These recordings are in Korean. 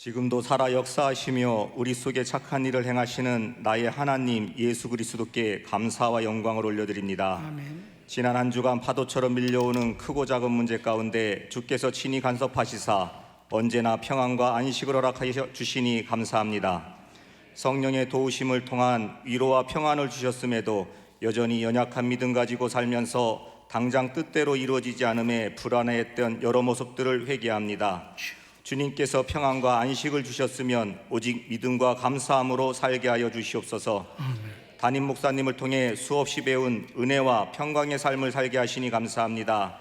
지금도 살아 역사하시며 우리 속에 착한 일을 행하시는 나의 하나님 예수 그리스도께 감사와 영광을 올려드립니다. 아멘. 지난 한 주간 파도처럼 밀려오는 크고 작은 문제 가운데 주께서 친히 간섭하시사 언제나 평안과 안식을 허락하여 주시니 감사합니다. 성령의 도우심을 통한 위로와 평안을 주셨음에도 여전히 연약한 믿음 가지고 살면서 당장 뜻대로 이루어지지 않음에 불안해했던 여러 모습들을 회개합니다. 주님께서 평안과 안식을 주셨으면 오직 믿음과 감사함으로 살게 하여 주시옵소서. 담임 목사님을 통해 수없이 배운 은혜와 평강의 삶을 살게 하시니 감사합니다.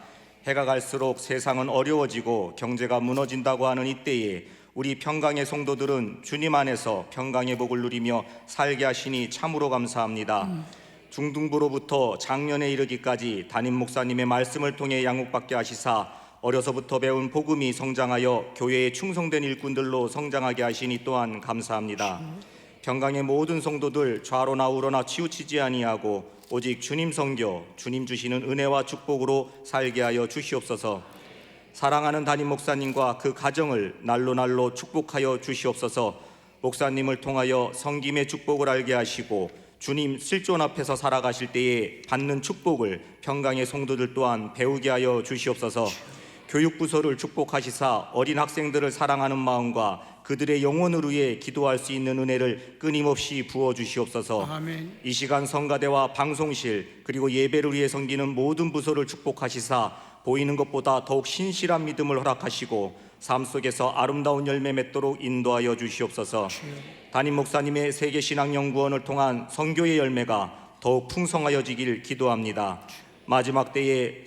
해가 갈수록 세상은 어려워지고 경제가 무너진다고 하는 이때에 우리 평강의 성도들은 주님 안에서 평강의 복을 누리며 살게 하시니 참으로 감사합니다. 중등부로부터 장년에 이르기까지 담임 목사님의 말씀을 통해 양육받게 하시사 어려서부터 배운 복음이 성장하여 교회에 충성된 일꾼들로 성장하게 하시니 또한 감사합니다. 평강의 모든 성도들 좌로나 우로나 치우치지 아니하고 오직 주님 섬겨 주님 주시는 은혜와 축복으로 살게 하여 주시옵소서. 사랑하는 담임 목사님과 그 가정을 날로 날로 축복하여 주시옵소서. 목사님을 통하여 성김의 축복을 알게 하시고 주님 실존 앞에서 살아가실 때에 받는 축복을 평강의 성도들 또한 배우게 하여 주시옵소서. 교육부서를 축복하시사 어린 학생들을 사랑하는 마음과 그들의 영혼을 위해 기도할 수 있는 은혜를 끊임없이 부어주시옵소서. 아멘. 이 시간 성가대와 방송실 그리고 예배를 위해 섬기는 모든 부서를 축복하시사 보이는 것보다 더욱 신실한 믿음을 허락하시고 삶 속에서 아름다운 열매 맺도록 인도하여 주시옵소서. 담임 목사님의 세계신학연구원을 통한 선교의 열매가 더욱 풍성하여지길 기도합니다. 마지막 때에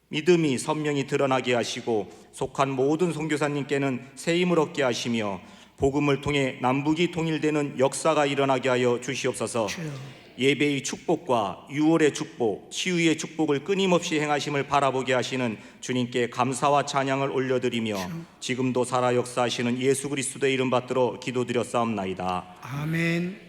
믿음이 선명히 드러나게 하시고 속한 모든 선교사님께는 새 힘을 얻게 하시며 복음을 통해 남북이 통일되는 역사가 일어나게 하여 주시옵소서. 예배의 축복과 유월의 축복, 치유의 축복을 끊임없이 행하심을 바라보게 하시는 주님께 감사와 찬양을 올려드리며 지금도 살아 역사하시는 예수 그리스도의 이름 받들어 기도드렸사옵나이다. 아멘.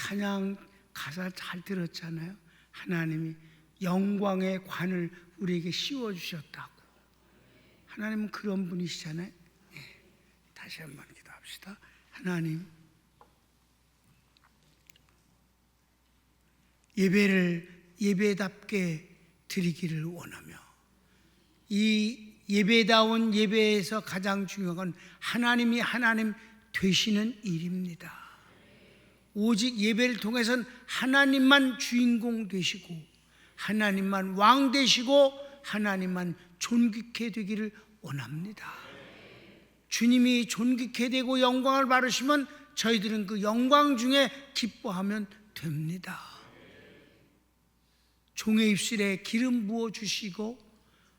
찬양 가사 잘 들었잖아요. 하나님이 영광의 관을 우리에게 씌워주셨다고. 하나님은 그런 분이시잖아요. 다시 한번 기도합시다. 하나님, 예배를 예배답게 드리기를 원하며, 이 예배다운 예배에서 가장 중요한 건 하나님이 하나님 되시는 일입니다. 오직 예배를 통해서는 하나님만 주인공 되시고, 하나님만 왕 되시고, 하나님만 존귀케 되기를 원합니다. 주님이 존귀케 되고 영광을 받으시면 저희들은 그 영광 중에 기뻐하면 됩니다. 종의 입술에 기름 부어 주시고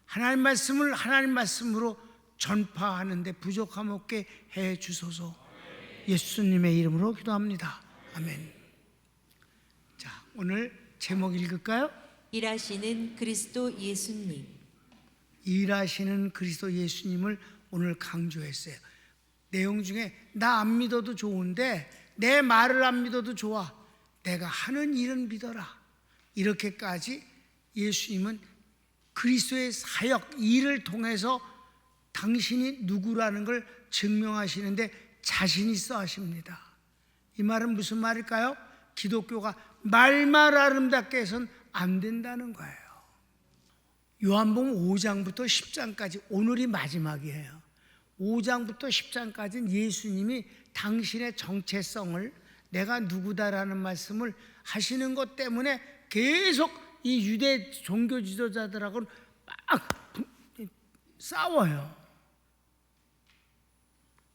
하나님 말씀을 하나님 말씀으로 전파하는데 부족함 없게 해 주소서. 예수님의 이름으로 기도합니다. 아멘. 자, 오늘 제목 읽을까요? 일하시는 그리스도 예수님. 일하시는 그리스도 예수님을 오늘 강조했어요. 내용 중에 나 안 믿어도 좋은데 내 말을 안 믿어도 좋아, 내가 하는 일은 믿어라, 이렇게까지 예수님은 그리스도의 사역, 일을 통해서 당신이 누구라는 걸 증명하시는데 자신 있어 하십니다. 이 말은 무슨 말일까요? 기독교가 말만 아름답게 해서는 안 된다는 거예요. 요한복음 5장부터 10장까지, 오늘이 마지막이에요. 5장부터 10장까지는 예수님이 당신의 정체성을, 내가 누구다라는 말씀을 하시는 것 때문에 계속 이 유대 종교 지도자들하고는 막 싸워요.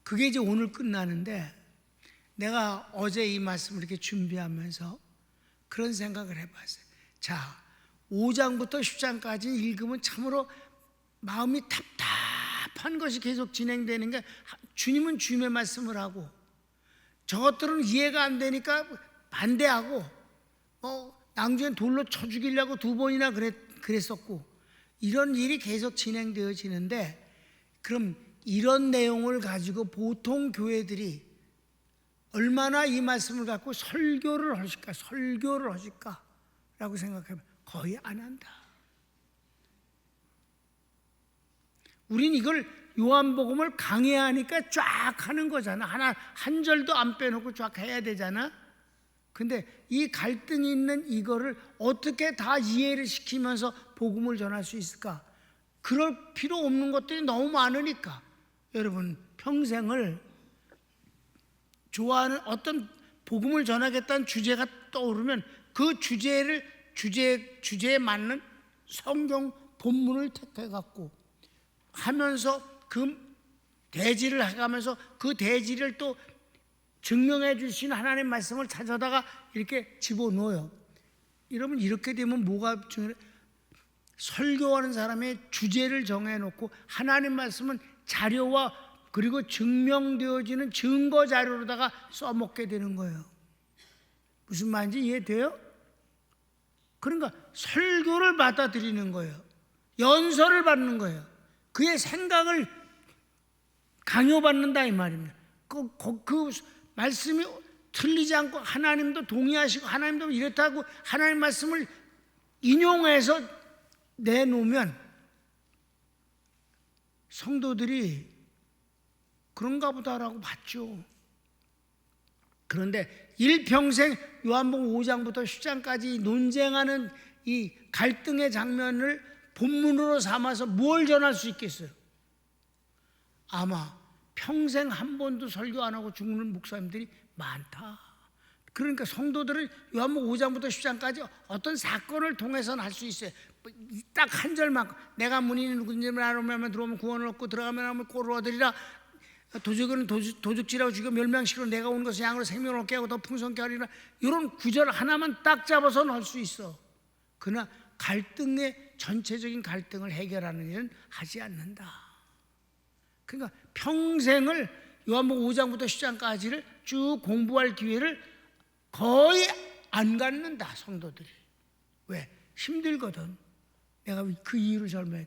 그게 이제 오늘 끝나는데, 내가 어제 이 말씀을 이렇게 준비하면서 그런 생각을 해봤어요. 자, 5장부터 10장까지 읽으면 참으로 마음이 답답한 것이 계속 진행되는 게, 주님은 주님의 말씀을 하고 저것들은 이해가 안 되니까 반대하고, 낭주엔 돌로 쳐 죽이려고 2번이나 그랬었고, 이런 일이 계속 진행되어지는데, 그럼 이런 내용을 가지고 보통 교회들이 얼마나 이 말씀을 갖고 설교를 하실까 라고 생각하면 거의 안 한다. 우린 이걸 요한복음을 강해하니까 쫙 하는 거잖아. 한 절도 안 빼놓고 쫙 해야 되잖아. 근데 이 갈등이 있는 이거를 어떻게 다 이해를 시키면서 복음을 전할 수 있을까? 그럴 필요 없는 것들이 너무 많으니까. 여러분, 평생을 좋아하는 어떤 복음을 전하겠다는 주제가 떠오르면 그 주제에 맞는 성경 본문을 택해갖고 하면서 그 대지를 해가면서 그 대지를 또 증명해 주신 하나님의 말씀을 찾아다가 이렇게 집어넣어요. 여러분, 이렇게 되면 뭐가 중요해? 설교하는 사람의 주제를 정해놓고 하나님 말씀은 자료와 그리고 증명되어지는 증거 자료로다가 써먹게 되는 거예요. 무슨 말인지 이해돼요? 그러니까 설교를 받아들이는 거예요. 연설을 받는 거예요. 그의 생각을 강요받는다 이 말입니다. 그 말씀이 틀리지 않고 하나님도 동의하시고 하나님도 이렇다고 하나님 말씀을 인용해서 내놓으면 성도들이 그런가 보다라고 봤죠. 그런데 일평생 요한복음 5장부터 10장까지 논쟁하는 이 갈등의 장면을 본문으로 삼아서 뭘 전할 수 있겠어요? 아마 평생 한 번도 설교 안 하고 죽는 목사님들이 많다. 그러니까 성도들은 요한복음 5장부터 10장까지 어떤 사건을 통해서는 할 수 있어요. 딱 한 절만, 내가 문이 누군지를 알면 들어오면 구원을 얻고 들어가면 하면 꼴을 얻으리라. 도적은 도둑질하고 죽여 멸망시키고 내가 온 것은 양으로 생명을 얻게 하고 더 풍성케 하리라. 이런 구절 하나만 딱 잡아서는 할 수 있어. 그러나 전체적인 갈등을 해결하는 일은 하지 않는다. 그러니까 평생을 요한복음 5장부터 10장까지를 쭉 공부할 기회를 거의 안 갖는다, 성도들이. 왜? 힘들거든. 내가 그 이유를 설명해.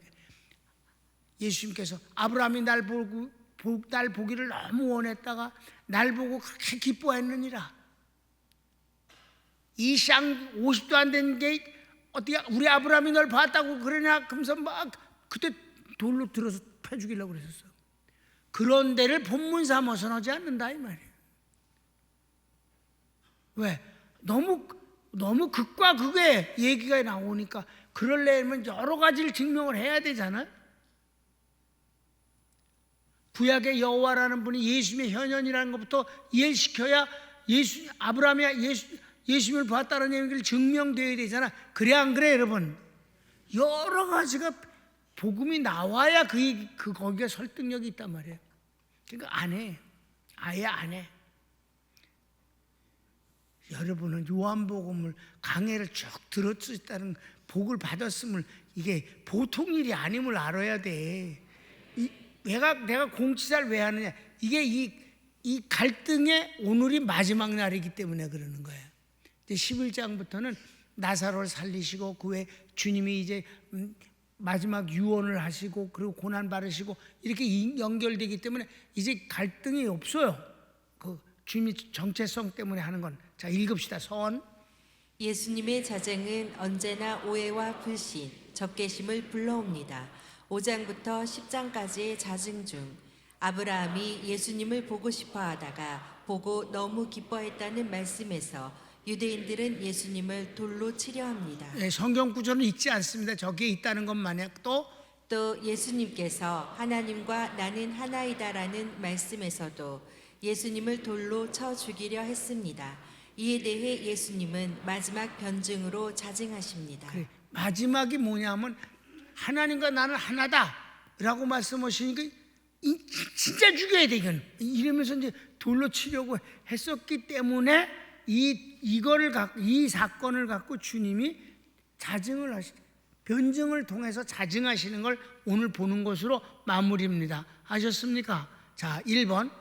예수님께서 아브라함이 날 보기를 너무 원했다가 날 보고 그렇게 기뻐했느니라. 이상 50도 안 된 게 어떻게 우리 아브라함이 널 봤다고 그러냐? 그러면서 막 그때 돌로 들어서 패 죽이려고 그랬었어. 그런 데를 본문 삼아서는 하지 않는다 이 말이에요. 왜? 너무 극과 극의 얘기가 나오니까 그러려면 여러 가지를 증명을 해야 되잖아. 구약의 여호와라는 분이 예수님의 현현이라는 것부터 이해시켜야 아브라함이 예수님을 봤다는 얘기를 증명되어야 되잖아. 그래 안 그래 여러분? 여러 가지가 복음이 나와야 거기에 설득력이 있단 말이에요. 그러니까 안 해. 아예 안 해. 여러분은 요한복음을 강해를 쭉 들었다는 복을 받았음을 이게 보통 일이 아님을 알아야 돼. 내가 공치사를 왜 하느냐? 이게 이 갈등의 오늘이 마지막 날이기 때문에 그러는 거예요. 11장부터는 나사로를 살리시고 그 외에 주님이 이제 마지막 유언을 하시고 그리고 고난 받으시고 이렇게 연결되기 때문에 이제 갈등이 없어요. 그 주님이 정체성 때문에 하는 건. 자, 읽읍시다. 선. 예수님의 자정은 언제나 오해와 불신, 적개심을 불러옵니다. 5장부터 10장까지의 자증 중 아브라함이 예수님을 보고 싶어 하다가 보고 너무 기뻐했다는 말씀에서 유대인들은 예수님을 돌로 치려 합니다. 네, 성경 구절은 읽지 않습니다. 저기에 있다는 것만요. 또 예수님께서 하나님과 나는 하나이다라는 말씀에서도 예수님을 돌로 쳐 죽이려 했습니다. 이에 대해 예수님은 마지막 변증으로 자증하십니다. 그래, 마지막이 뭐냐면 하나님과 나는 하나다 라고 말씀하시니까 진짜 죽여야 돼 이건. 이러면서 이제 돌로 치려고 했었기 때문에 이 사건을 갖고 주님이 변증을 통해서 자증하시는 걸 오늘 보는 것으로 마무리입니다. 아셨습니까? 자, 1번.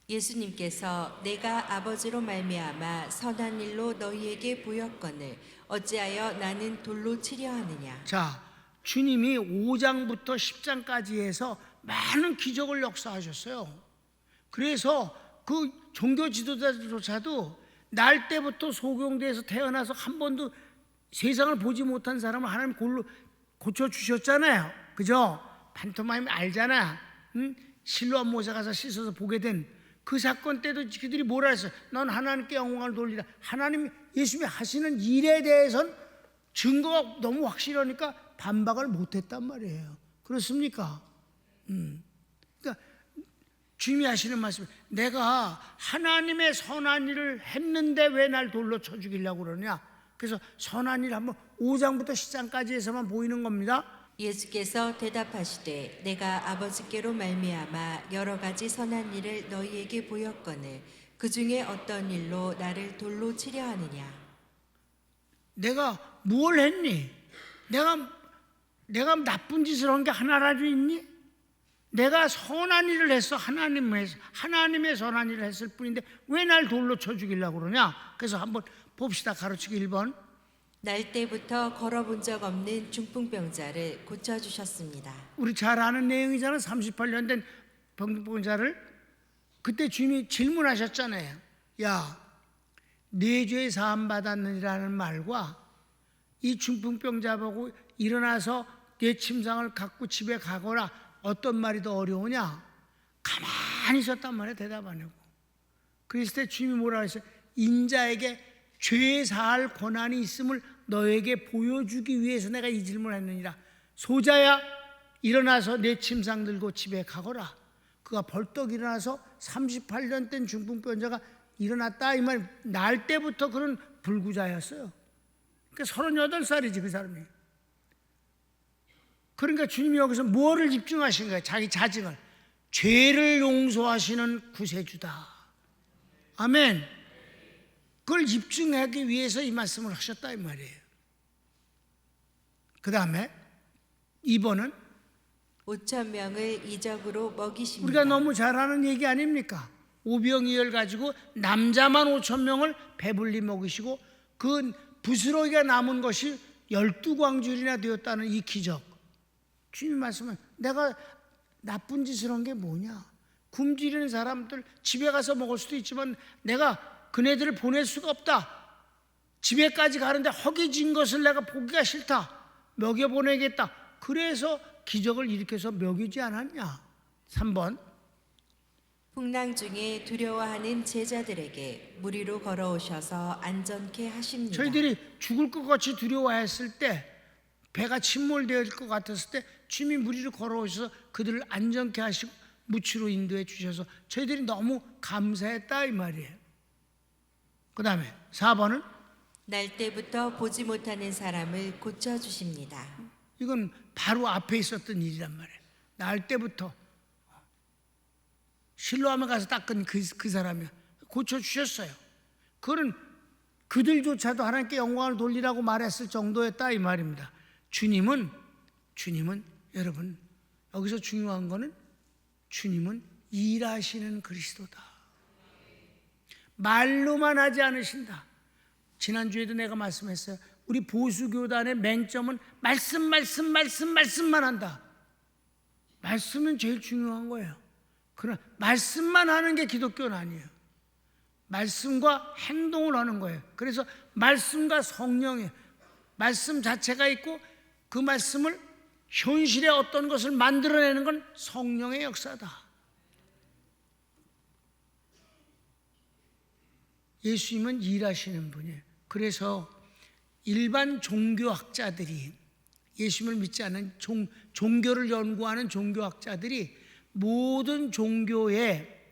예수님께서 내가 아버지로 말미암아 선한 일로 너희에게 보였거늘 어찌하여 나는 돌로 치려 하느냐. 자, 주님이 5장부터 10장까지 해서 많은 기적을 역사하셨어요. 그래서 그 종교 지도자조차도 날 때부터 소경대에서 태어나서 한 번도 세상을 보지 못한 사람을 하나님 골로 고쳐주셨잖아요. 그죠? 판토마임 알잖아. 응? 실로암 모세 가서 씻어서 보게 된 그 사건 때도 그들이 뭐라 했어요? 넌 하나님께 영광을 돌리라. 하나님 예수님이 하시는 일에 대해서는 증거가 너무 확실하니까 반박을 못했단 말이에요. 그렇습니까? 그러니까 주님이 하시는 말씀, 내가 하나님의 선한 일을 했는데 왜 날 돌로 쳐 죽이려고 그러냐? 그래서 선한 일 한번 5장부터 10장까지 해서만 보이는 겁니다. 예수께서 대답하시되 내가 아버지께로 말미암아 여러 가지 선한 일을 너희에게 보였거늘 그 중에 어떤 일로 나를 돌로 치려 하느냐. 내가 뭘 했니? 내가 나쁜 짓을 한 게 하나라도 있니? 내가 선한 일을 했어. 하나님의 선한 일을 했을 뿐인데 왜 날 돌로 쳐 죽이려고 그러냐? 그래서 한번 봅시다. 가르치기 1번. 날 때부터 걸어본 적 없는 중풍병자를 고쳐주셨습니다. 우리 잘 아는 내용이잖아. 38년 된 병자를 그때 주님이 질문하셨잖아요. 야, 네 죄 사함 받았느니라는 말과 이 중풍병자 보고 일어나서 내 침상을 갖고 집에 가거라 어떤 말이 더 어려우냐? 가만히 있었단 말이야. 대답 안 하고. 그랬을 때 주님이 뭐라 했어요? 인자에게 죄 사할 권한이 있음을 너에게 보여주기 위해서 내가 이 질문을 했느니라. 소자야, 일어나서 내 침상 들고 집에 가거라. 그가 벌떡 일어나서 38년 된 중풍병자가 일어났다 이 말. 날 때부터 그런 불구자였어요. 그러니까 38살이지 그 사람이. 그러니까 주님이 여기서 뭐를 집중하신 거예요? 자기 자증을. 죄를 용서하시는 구세주다. 아멘. 그걸 입증하기 위해서 이 말씀을 하셨다 이 말이에요. 그 다음에 2번은 5,000명을 이적으로 먹이십니다. 우리가 너무 잘 아는 얘기 아닙니까? 오병이어를 가지고 남자만 5,000명을 배불리 먹이시고 그 부스러기가 남은 것이 12광줄이나 되었다는 이 기적. 주님 말씀은 내가 나쁜 짓을 한 게 뭐냐? 굶주리는 사람들 집에 가서 먹을 수도 있지만 내가 그네들을 보낼 수가 없다. 집에까지 가는데 허기진 것을 내가 보기가 싫다. 먹여보내겠다. 그래서 기적을 일으켜서 먹이지 않았냐. 3번. 풍랑 중에 두려워하는 제자들에게 무리로 걸어오셔서 안전케 하십니다. 저희들이 죽을 것 같이 두려워했을 때, 배가 침몰될 것 같았을 때 주님이 무리로 걸어오셔서 그들을 안전케 하시고 무치로 인도해 주셔서 저희들이 너무 감사했다 이 말이에요. 그 다음에 4번은 날 때부터 보지 못하는 사람을 고쳐주십니다. 이건 바로 앞에 있었던 일이란 말이에요. 날 때부터 실로암에 가서 닦은 그 사람이 고쳐주셨어요. 그거는 그들조차도 하나님께 영광을 돌리라고 말했을 정도였다 이 말입니다. 주님은 여러분, 여기서 중요한 거는 주님은 일하시는 그리스도다. 말로만 하지 않으신다. 지난주에도 내가 말씀했어요. 우리 보수교단의 맹점은 말씀만 한다. 말씀은 제일 중요한 거예요. 그러나 말씀만 하는 게 기독교는 아니에요. 말씀과 행동을 하는 거예요. 그래서 말씀과 성령의 말씀 자체가 있고 그 말씀을 현실의 어떤 것을 만들어내는 건 성령의 역사다. 예수님은 일하시는 분이에요. 그래서 일반 종교학자들이, 예수님을 믿지 않는 종교를 연구하는 종교학자들이 모든 종교의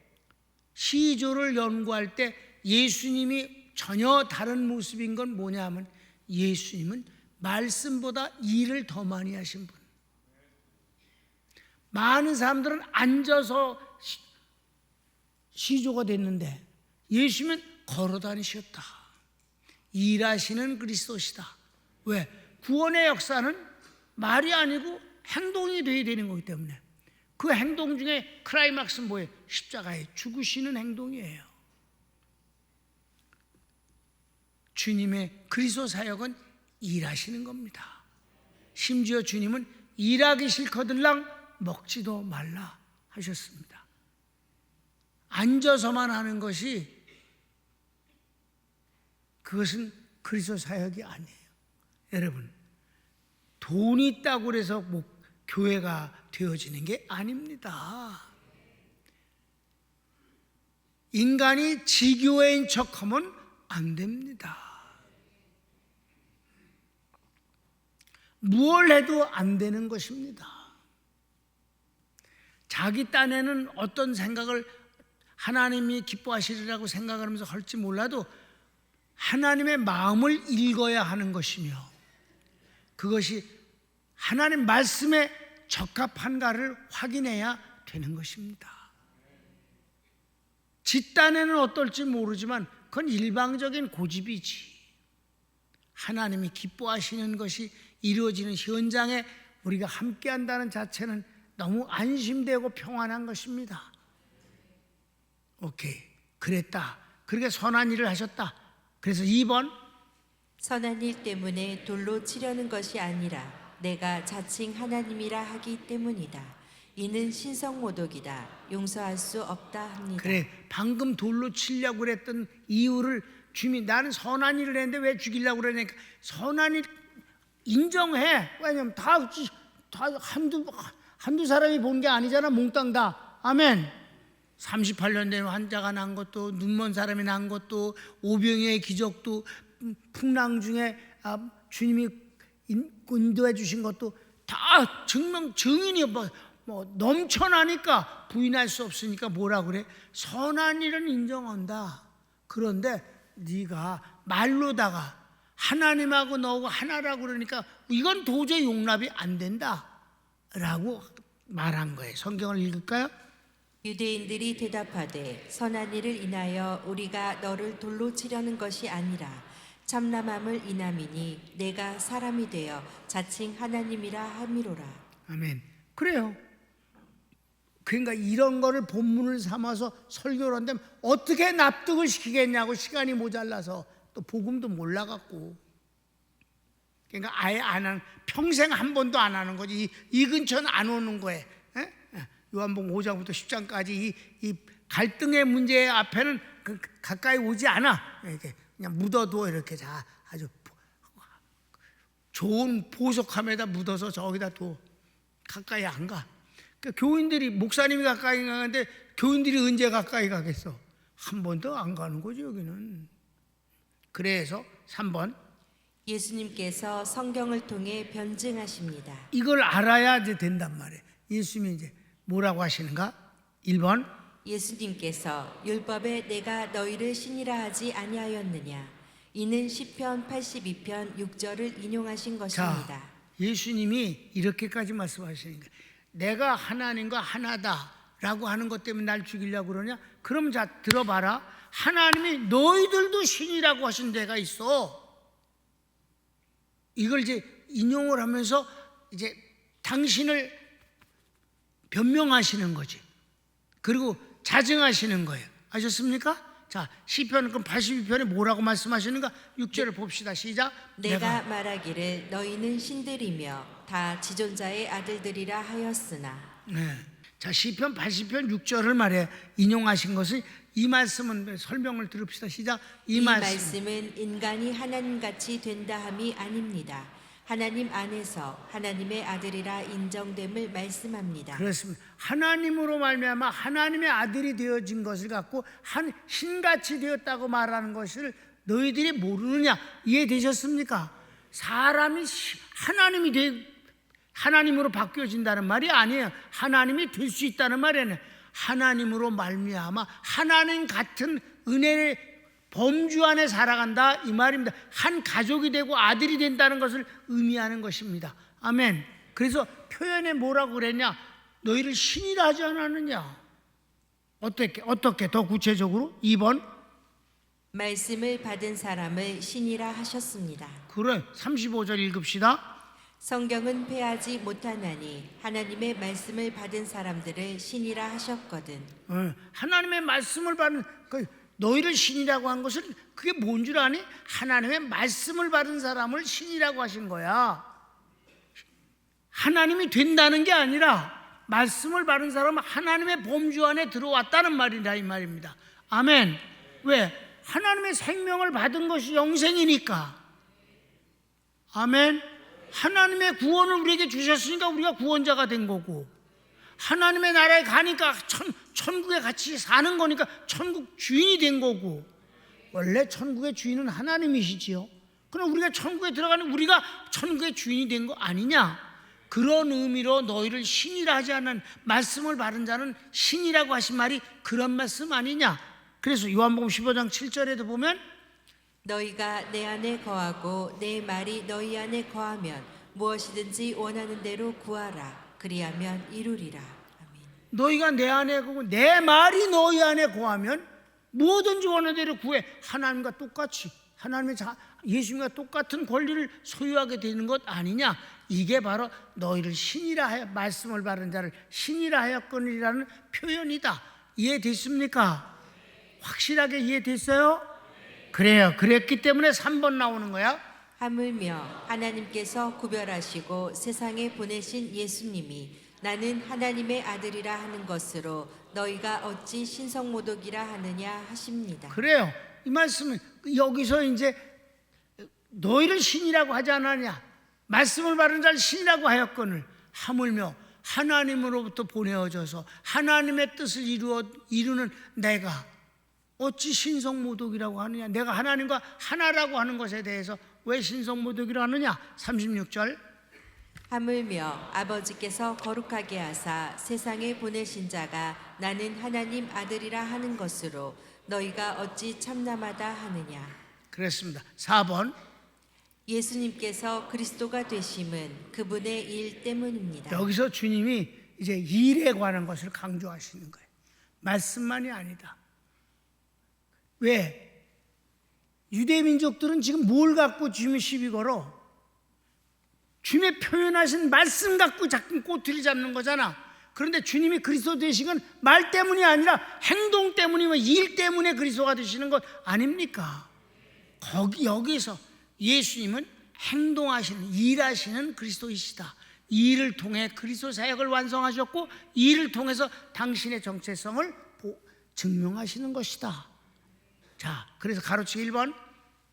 시조를 연구할 때 예수님이 전혀 다른 모습인 건 뭐냐 하면 예수님은 말씀보다 일을 더 많이 하신 분. 많은 사람들은 앉아서 시조가 됐는데 예수님은 걸어 다니셨다. 일하시는 그리스도시다. 왜? 구원의 역사는 말이 아니고 행동이 되어야 되는 거기 때문에 그 행동 중에 클라이막스는 뭐예요? 십자가에 죽으시는 행동이에요. 주님의 그리스도 사역은 일하시는 겁니다. 심지어 주님은 일하기 싫거들랑 먹지도 말라 하셨습니다. 앉아서만 하는 것이 그것은 그리스도 사역이 아니에요. 여러분, 돈이 있다고 해서 교회가 되어지는 게 아닙니다. 인간이 지교회인 척하면 안 됩니다. 무얼 해도 안 되는 것입니다. 자기 딴에는 어떤 생각을 하나님이 기뻐하시리라고 생각하면서 할지 몰라도 하나님의 마음을 읽어야 하는 것이며 그것이 하나님 말씀에 적합한가를 확인해야 되는 것입니다. 지 딴에는 어떨지 모르지만 그건 일방적인 고집이지. 하나님이 기뻐하시는 것이 이루어지는 현장에 우리가 함께한다는 자체는 너무 안심되고 평안한 것입니다. 오케이, 그랬다. 그렇게 선한 일을 하셨다. 그래서 2번, 선한 일 때문에 돌로 치려는 것이 아니라 내가 자칭 하나님이라 하기 때문이다. 이는 신성모독이다. 용서할 수 없다 합니다. 그래, 방금 돌로 치려고 그랬던 이유를 주님이 나는 선한 일을 했는데 왜 죽이려고 그러니까 선한 일 인정해. 왜냐면 다 한두 사람이 본 게 아니잖아. 몽땅 다. 아멘. 38년 된 환자가 난 것도, 눈먼 사람이 난 것도, 오병이의 기적도, 풍랑 중에 주님이 인도해 주신 것도 다 증인이 뭐 넘쳐나니까 부인할 수 없으니까 뭐라 그래? 선한 일은 인정한다. 그런데 네가 말로다가 하나님하고 너하고 하나라고 그러니까 이건 도저히 용납이 안 된다 라고 말한 거예요. 성경을 읽을까요? 유대인들이 대답하되 선한 일을 인하여 우리가 너를 돌로 치려는 것이 아니라 참남함을 인함이니 내가 사람이 되어 자칭 하나님이라 함이로라. 아멘. 그래요. 그러니까 이런 거를 본문을 삼아서 설교를 한다면 어떻게 납득을 시키겠냐고. 시간이 모자라서 또 복음도 몰라갖고. 그러니까 아예 안 하는, 평생 한 번도 안 하는 거지. 이 근처는 안 오는 거예요. 요한복음 5장부터 10장까지 이 갈등의 문제 앞에는 가까이 오지 않아. 이렇게 그냥 묻어도 이렇게 자 아주 좋은 보석함에다 묻어서 저기다 또 가까이 안 가. 그러니까 교인들이 목사님이 가까이 가는데 교인들이 언제 가까이 가겠어? 한 번도 안 가는 거지 여기는. 그래서 3번 예수님께서 성경을 통해 변증하십니다. 이걸 알아야 이제 된단 말이에요. 예수님이 이제 뭐라고 하시는가? 1번 예수님께서 율법에 내가 너희를 신이라 하지 아니하였느냐. 이는 시편 82편 6절을 인용하신 것입니다. 자, 예수님이 이렇게까지 말씀하시는 거예요. 내가 하나님과 하나다라고 하는 것 때문에 날 죽이려고 그러냐? 그럼 자 들어봐라. 하나님이 너희들도 신이라고 하신 데가 있어. 이걸 이제 인용을 하면서 이제 당신을 변명하시는 거지. 그리고 자증하시는 거예요. 아셨습니까? 자, 시편 그럼 82편에 뭐라고 말씀하시는가? 6절을 봅시다. 시작. 내가 말하기를 너희는 신들이며 다 지존자의 아들들이라 하였으나. 네. 자, 시편 80편 6절을 말해 인용하신 것은 이 말씀은 설명을 들읍시다. 시작. 이 말씀은 인간이 하나님같이 된다 함이 아닙니다. 하나님 안에서 하나님의 아들이라 인정됨을 말씀합니다. 그렇습니다. 하나님으로 말미암아 하나님의 아들이 되어진 것을 갖고 한 신같이 되었다고 말하는 것을 너희들이 모르느냐? 이해되셨습니까? 사람이 하나님으로 바뀌어진다는 말이 아니에요. 하나님이 될 수 있다는 말이에요. 하나님으로 말미암아 하나님 같은 은혜의 범주 안에 살아간다 이 말입니다. 한 가족이 되고 아들이 된다는 것을 의미하는 것입니다. 아멘. 그래서 표현에 뭐라고 그랬냐? 너희를 신이라 하지 않았느냐? 어떻게 더 구체적으로? 2번 말씀을 받은 사람을 신이라 하셨습니다. 그래. 35절 읽읍시다. 성경은 패하지 못하나니 하나님의 말씀을 받은 사람들을 신이라 하셨거든. 하나님의 말씀을 받은 너희를 신이라고 한 것은 그게 뭔 줄 아니? 하나님의 말씀을 받은 사람을 신이라고 하신 거야. 하나님이 된다는 게 아니라 말씀을 받은 사람은 하나님의 범주 안에 들어왔다는 말이다 이 말입니다. 아멘. 왜? 하나님의 생명을 받은 것이 영생이니까. 아멘. 하나님의 구원을 우리에게 주셨으니까 우리가 구원자가 된 거고, 하나님의 나라에 가니까 천국에 같이 사는 거니까 천국 주인이 된 거고, 원래 천국의 주인은 하나님이시지요. 그럼 우리가 천국에 들어가는 우리가 천국의 주인이 된 거 아니냐? 그런 의미로 너희를 신이라 하지 않는 말씀을 받은 자는 신이라고 하신 말이 그런 말씀 아니냐? 그래서 요한복음 15장 7절에도 보면 너희가 내 안에 거하고 내 말이 너희 안에 거하면 무엇이든지 원하는 대로 구하라. 그리하면 이루리라. 아멘. 너희가 내 안에 거하고 내 말이 너희 안에 거하면 뭐든지 원하는 대로 구해. 하나님과 똑같이 예수님과 똑같은 권리를 소유하게 되는 것 아니냐? 이게 바로 너희를 신이라 하여 말씀을 받은 자를 신이라 하였거니라는 표현이다. 이해됐습니까? 확실하게 이해됐어요? 그래요. 그랬기 때문에 3번 나오는 거야. 하물며 하나님께서 구별하시고 세상에 보내신 예수님이 나는 하나님의 아들이라 하는 것으로 너희가 어찌 신성모독이라 하느냐 하십니다. 그래요. 이 말씀은 여기서 이제 너희를 신이라고 하지 않았냐? 말씀을 받은 자를 신이라고 하였거늘 하물며 하나님으로부터 보내어져서 하나님의 뜻을 이루는 내가 어찌 신성모독이라고 하느냐? 내가 하나님과 하나라고 하는 것에 대해서 왜 신성모독이라고 하느냐? 36절 하물며 아버지께서 거룩하게 하사 세상에 보내신 자가 나는 하나님 아들이라 하는 것으로 너희가 어찌 참남하다 하느냐. 그랬습니다. 4번 예수님께서 그리스도가 되심은 그분의 일 때문입니다. 여기서 주님이 이제 일에 관한 것을 강조하시는 거예요. 말씀만이 아니다. 왜? 유대 민족들은 지금 뭘 갖고 주님의 시비 걸어? 주님의 표현하신 말씀 갖고 자꾸 꼬투리 잡는 거잖아. 그런데 주님이 그리스도 되신 건 말 때문이 아니라 행동 때문이면 일 때문에 그리스도가 되시는 것 아닙니까? 여기서 예수님은 행동하시는, 일하시는 그리스도이시다. 이 일을 통해 그리스도 사역을 완성하셨고 이 일을 통해서 당신의 정체성을 증명하시는 것이다. 자, 그래서 가로치기 1번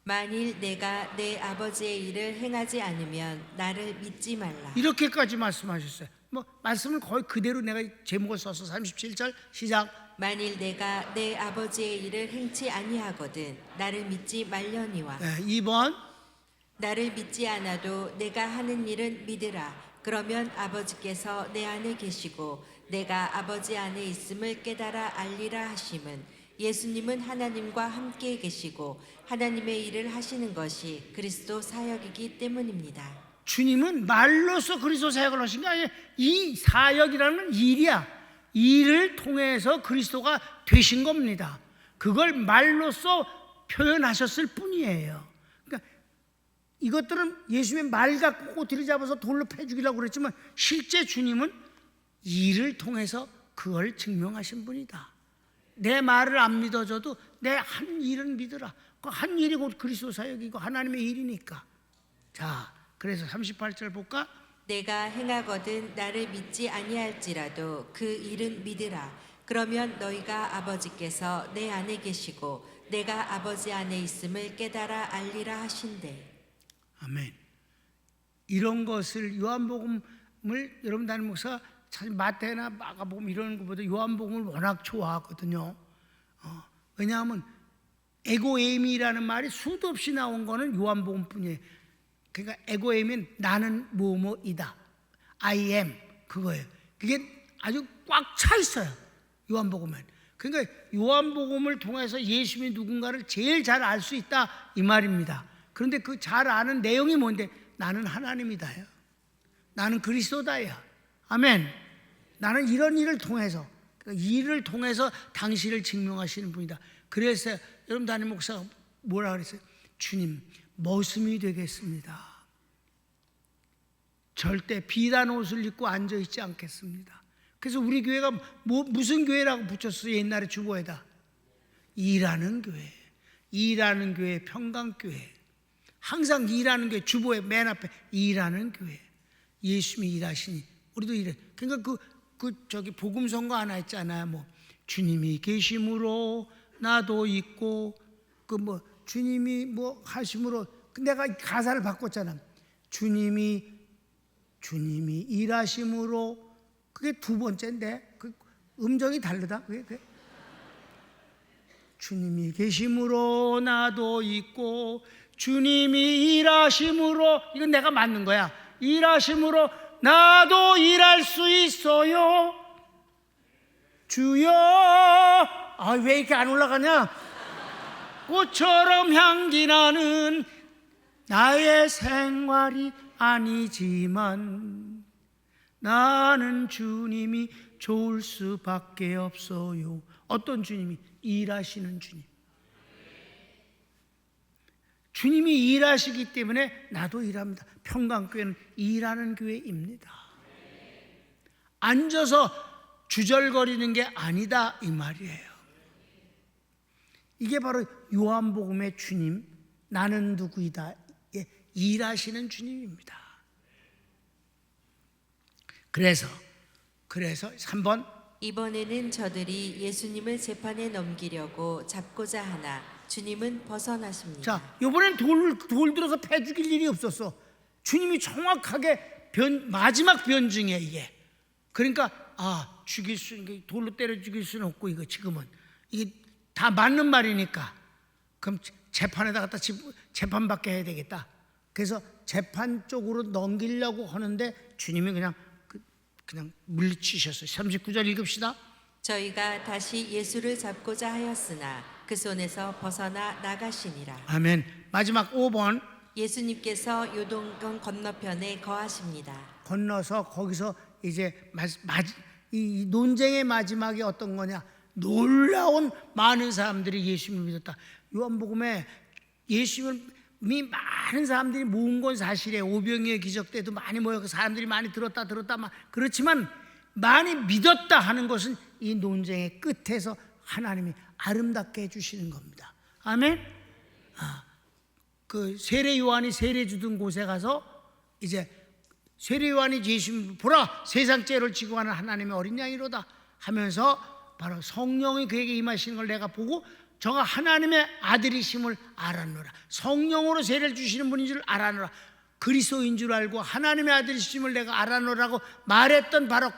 만일 내가 내 아버지의 일을 행하지 않으면 나를 믿지 말라. 이렇게까지 말씀하셨어요. 뭐 말씀을 거의 그대로 내가 제목을 써서 37절 시작. 만일 내가 내 아버지의 일을 행치 아니하거든 나를 믿지 말려니와. 2번 나를 믿지 않아도 내가 하는 일은 믿으라. 그러면 아버지께서 내 안에 계시고 내가 아버지 안에 있음을 깨달아 알리라 하심은 예수님은 하나님과 함께 계시고 하나님의 일을 하시는 것이 그리스도 사역이기 때문입니다. 주님은 말로써 그리스도 사역을 하신 게 아니에요. 이 사역이라는 일이야. 일을 통해서 그리스도가 되신 겁니다. 그걸 말로써 표현하셨을 뿐이에요. 그러니까 이것들은 예수님의 말 갖고 꼬투리 잡아서 돌로 패 죽이려고 그랬지만 실제 주님은 일을 통해서 그걸 증명하신 분이다. 내 말을 안 믿어줘도 내 한 일은 믿으라. 그 한 일이 곧 그리스도 사역이고 하나님의 일이니까. 자, 그래서 38절 볼까? 내가 행하거든 나를 믿지 아니할지라도 그 일은 믿으라. 그러면 너희가 아버지께서 내 안에 계시고 내가 아버지 안에 있음을 깨달아 알리라 하신대. 아멘. 이런 것을 요한복음을 여러분 담임 목사가 참 마태나 마가복음 이런 것보다 요한복음을 워낙 좋아하거든요. 왜냐하면 에고에임이라는 말이 수도 없이 나온 거는 요한복음뿐이에요. 그러니까 에고에임은 나는 뭐뭐이다. I am 그거예요. 그게 아주 꽉 차 있어요. 요한복음은. 그러니까 요한복음을 통해서 예수님이 누군가를 제일 잘 알 수 있다 이 말입니다. 그런데 그 잘 아는 내용이 뭔데? 나는 하나님이다요. 나는 그리스도다요. 아멘. 나는 이런 일을 통해서 일을 통해서 당신을 증명하시는 분이다. 그래서 여러분 담임 목사가 뭐라 그랬어요? 주님 머슴이 되겠습니다. 절대 비단 옷을 입고 앉아 있지 않겠습니다. 그래서 우리 교회가 무슨 교회라고 붙였어요? 옛날에 주보에다 일하는 교회, 일하는 교회, 평강교회. 항상 일하는 교회, 주보에 맨 앞에 일하는 교회. 예수님이 일하시니 우리도 일해. 그러니까 저기 복음 선거 하나 있잖아요. 뭐 주님이 계심으로 나도 있고 주님이 뭐 하심으로 내가 가사를 바꿨잖아. 주님이 일하심으로 그게 두 번째인데 그 음정이 다르다. 그게 주님이 계심으로 나도 있고 주님이 일하심으로 이건 내가 맞는 거야. 일하심으로 나도 일할 수 있어요. 주여. 왜 이렇게 안 올라가냐? 꽃처럼 향기 나는 나의 생활이 아니지만 나는 주님이 좋을 수밖에 없어요. 어떤 주님이? 일하시는 주님. 주님이 일하시기 때문에 나도 일합니다. 평강교회는 일하는 교회입니다. 앉아서 주절거리는 게 아니다 이 말이에요. 이게 바로 요한복음의 주님, 나는 누구이다, 일하시는 주님입니다. 그래서 3번 이번에는 저들이 예수님을 재판에 넘기려고 잡고자 하나 주님은 벗어나십니다. 자, 이번엔 돌 들어서 패 죽일 일이 없었어. 주님이 정확하게 마지막 변증이에요 이게. 그러니까 돌로 때려 죽일 수는 없고 이거 지금은 이게 다 맞는 말이니까 그럼 재판에다 갖다 재판받게 해야 되겠다. 그래서 재판 쪽으로 넘기려고 하는데 주님이 그냥 물리치셨어요. 39절 읽읍시다. 저희가 다시 예수를 잡고자 하였으나 그 손에서 벗어나 나가시니라. 아멘. 마지막 5번 예수님께서 요동강 건너편에 거하십니다. 건너서 거기서 이제 이 논쟁의 마지막이 어떤 거냐? 놀라운 많은 사람들이 예수님을 믿었다. 요한복음에 예수님이 많은 사람들이 모은 건 사실이에요. 오병이의 기적 때도 많이 모여서 사람들이 많이 들었다 그렇지만 많이 믿었다 하는 것은 이 논쟁의 끝에서 하나님이 아름답게 해주시는 겁니다. 아멘. 그 세례 요한이 세례 주던 곳에 가서 이제 세례 요한이 예수님 보라 세상 죄를 지고 가는 하나님의 어린 양이로다 하면서 바로 성령이 그에게 임하시는 걸 내가 보고 저가 하나님의 아들이심을 알았노라. 성령으로 세례를 주시는 분인 줄 알았노라. 그리스도인 줄 알고 하나님의 아들이심을 내가 알았노라고 말했던 바로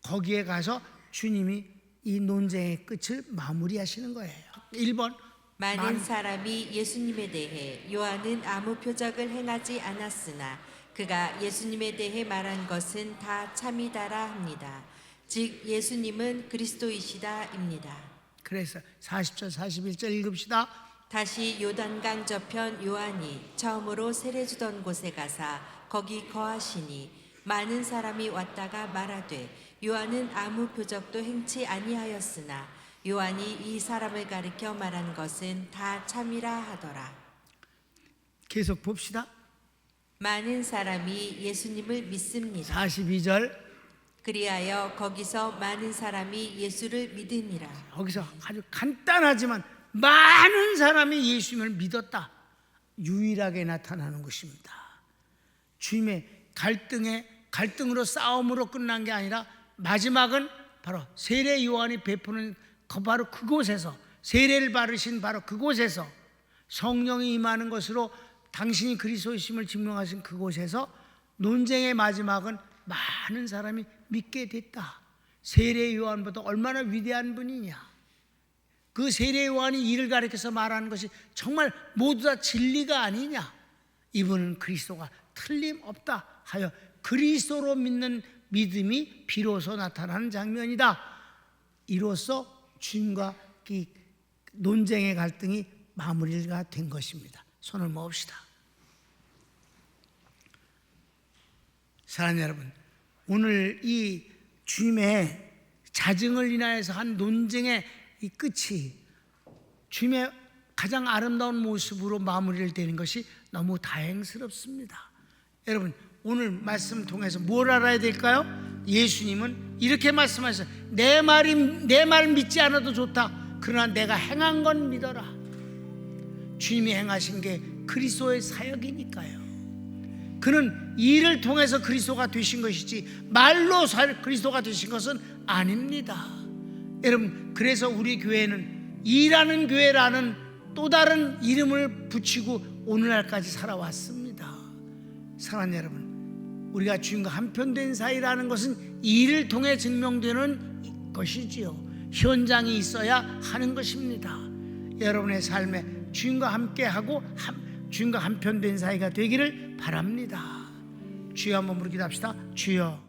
거기에 가서 주님이 이 논쟁의 끝을 마무리하시는 거예요. 1번, 많은 사람이 예수님에 대해 요한은 아무 표적을 행하지 않았으나 그가 예수님에 대해 말한 것은 다 참이다라 합니다. 즉 예수님은 그리스도이시다입니다. 그래서 40절 41절 읽읍시다. 다시 요단강 저편 요한이 처음으로 세례 주던 곳에 가사 거기 거하시니 많은 사람이 왔다가 말하되 요한은 아무 표적도 행치 아니하였으나 요한이 이 사람을 가리켜 말한 것은 다 참이라 하더라. 계속 봅시다. 많은 사람이 예수님을 믿습니다. 42절. 그리하여 거기서 많은 사람이 예수를 믿으니라. 거기서 아주 간단하지만 많은 사람이 예수님을 믿었다. 유일하게 나타나는 것입니다. 주님의 갈등으로 싸움으로 끝난 게 아니라 마지막은 바로 세례 요한이 베푸는 바로 그곳에서, 세례를 받으신 바로 그곳에서, 성령이 임하는 것으로 당신이 그리스도이심을 증명하신 그곳에서 논쟁의 마지막은 많은 사람이 믿게 됐다. 세례 요한보다 얼마나 위대한 분이냐. 그 세례 요한이 이를 가리켜서 말하는 것이 정말 모두 다 진리가 아니냐. 이분은 그리스도가 틀림없다 하여 그리스도로 믿는 믿음이 비로소 나타나는 장면이다. 이로써 주님과 이 논쟁의 갈등이 마무리가 된 것입니다. 손을 모읍시다. 사랑하는 여러분, 오늘 이 주님의 자증을 인하여서 한 논쟁의 이 끝이 주님의 가장 아름다운 모습으로 마무리를 되는 것이 너무 다행스럽습니다. 여러분, 오늘 말씀 통해서 뭘 알아야 될까요? 예수님은 이렇게 말씀하셨어요. 내 말 믿지 않아도 좋다. 그러나 내가 행한 건 믿어라. 주님이 행하신 게 그리스도의 사역이니까요. 그는 일을 통해서 그리스도가 되신 것이지 말로 그리스도가 되신 것은 아닙니다. 여러분, 그래서 우리 교회는 일하는 교회라는 또 다른 이름을 붙이고 오늘날까지 살아왔습니다. 사랑하는 여러분, 우리가 주님과 한편된 사이라는 것은 일을 통해 증명되는 것이지요. 현장이 있어야 하는 것입니다. 여러분의 삶에 주님과 함께하고 주님과 한편된 사이가 되기를 바랍니다. 주여, 한번 부르기도 합시다. 주여.